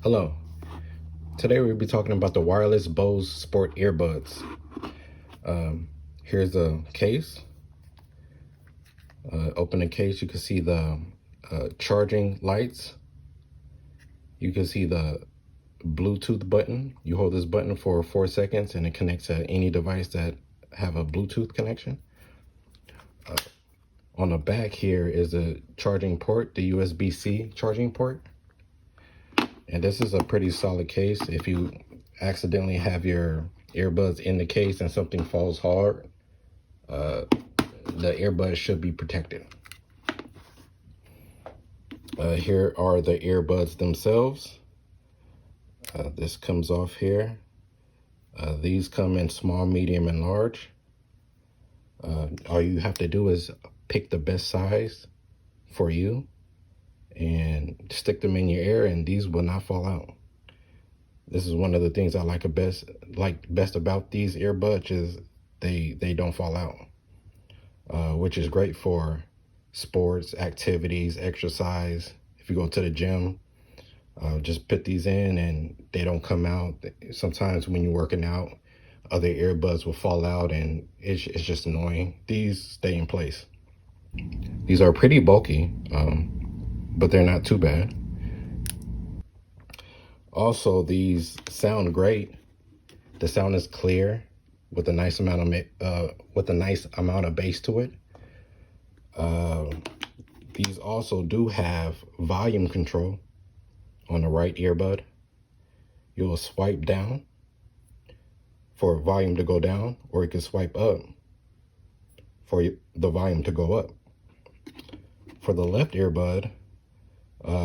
Hello. Today we'll be talking about the wireless Bose Sport Earbuds. Here's the case. Open the case, you can see the charging lights. You can see the Bluetooth button. You hold this button for 4 seconds and it connects to any device that have a Bluetooth connection. On the back here is a charging port, the USB-C charging port. And this is a pretty solid case. If you accidentally have your earbuds in the case and something falls hard, the earbuds should be protected. Here are the earbuds themselves. This comes off here. These come in small, medium, and large. All you have to do is pick the best size for you and stick them in your ear, and these will not fall out. This is one of the things I like best about these earbuds is they don't fall out, which is great for sports, activities, exercise. If you go to the gym, just put these in and they don't come out. Sometimes when you're working out, other earbuds will fall out and it's just annoying. These stay in place. These are pretty bulky, but they're not too bad. Also, these sound great. The sound is clear with a nice amount of bass to it. These also do have volume control on the right earbud. You'll swipe down for volume to go down, or you can swipe up for the volume to go up. For the left earbud,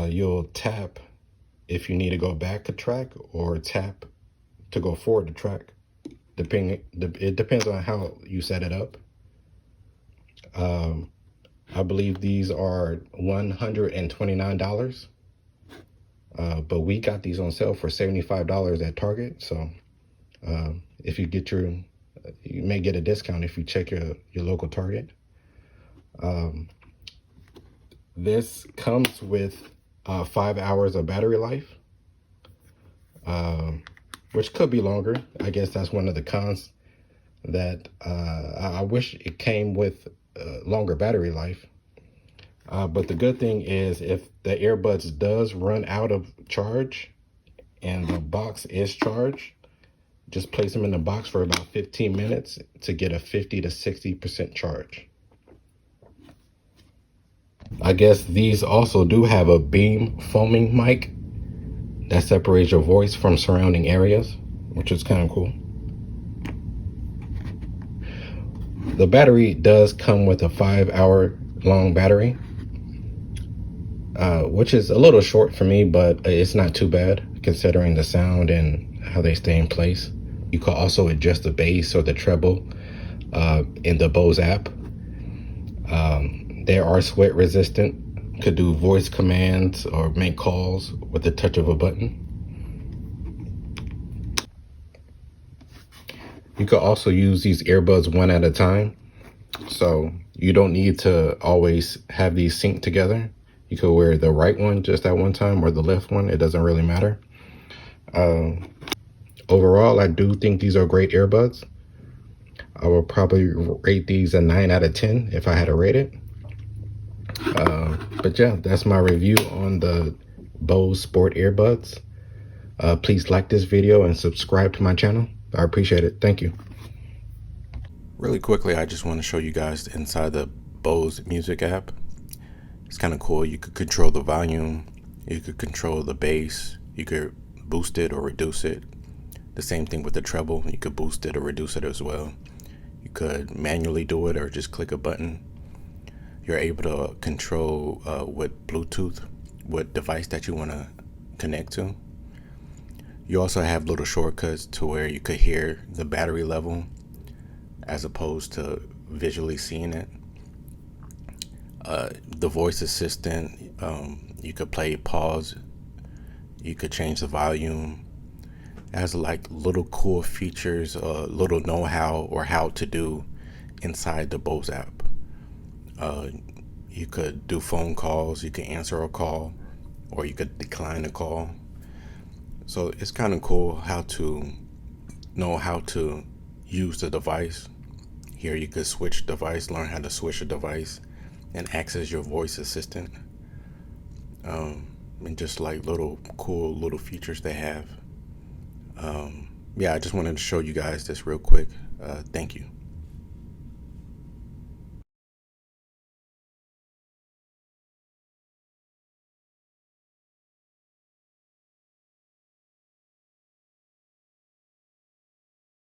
you'll tap if you need to go back a track, or tap to go forward a track. It depends on how you set it up. I believe these are $129, but we got these on sale for $75 at Target. So if you get you may get a discount if you check your local Target. This comes with 5 hours of battery life, which could be longer. I guess that's one of the cons, that I wish it came with longer battery life. But the good thing is, if the earbuds does run out of charge and the box is charged, just place them in the box for about 15 minutes to get a 50 to 60% charge. I guess these also do have a beam foaming mic that separates your voice from surrounding areas, which is kind of cool. The battery does come with a 5-hour long battery, which is a little short for me, but it's not too bad considering the sound and how they stay in place. You can also adjust the bass or the treble in the Bose app. They are sweat resistant, could do voice commands or make calls with the touch of a button. You could also use these earbuds one at a time, so you don't need to always have these synced together. You could wear the right one just at one time or the left one. It doesn't really matter. Overall, I do think these are great earbuds. I will probably rate these a 9 out of 10 if I had to rate it. But yeah, that's my review on the Bose Sport Earbuds. Please like this video and subscribe to my channel. I appreciate it. Thank you. Really quickly, I just want to show you guys inside the Bose Music app. It's kind of cool. You could control the volume, you could control the bass, you could boost it or reduce it. The same thing with the treble. You could boost it or reduce it as well. You could manually do it or just click a button. You're able to control what Bluetooth, what device that you want to connect to. You also have little shortcuts to where you could hear the battery level as opposed to visually seeing it. The voice assistant, you could play pause, you could change the volume. It has like little cool features, little know-how or how to do inside the Bose app. You could do phone calls, you could answer a call, or you could decline a call. So it's kind of cool how to know how to use the device. Here you could switch device, learn how to switch a device and access your voice assistant. And just like little cool little features they have. Yeah, I just wanted to show you guys this real quick. Thank you.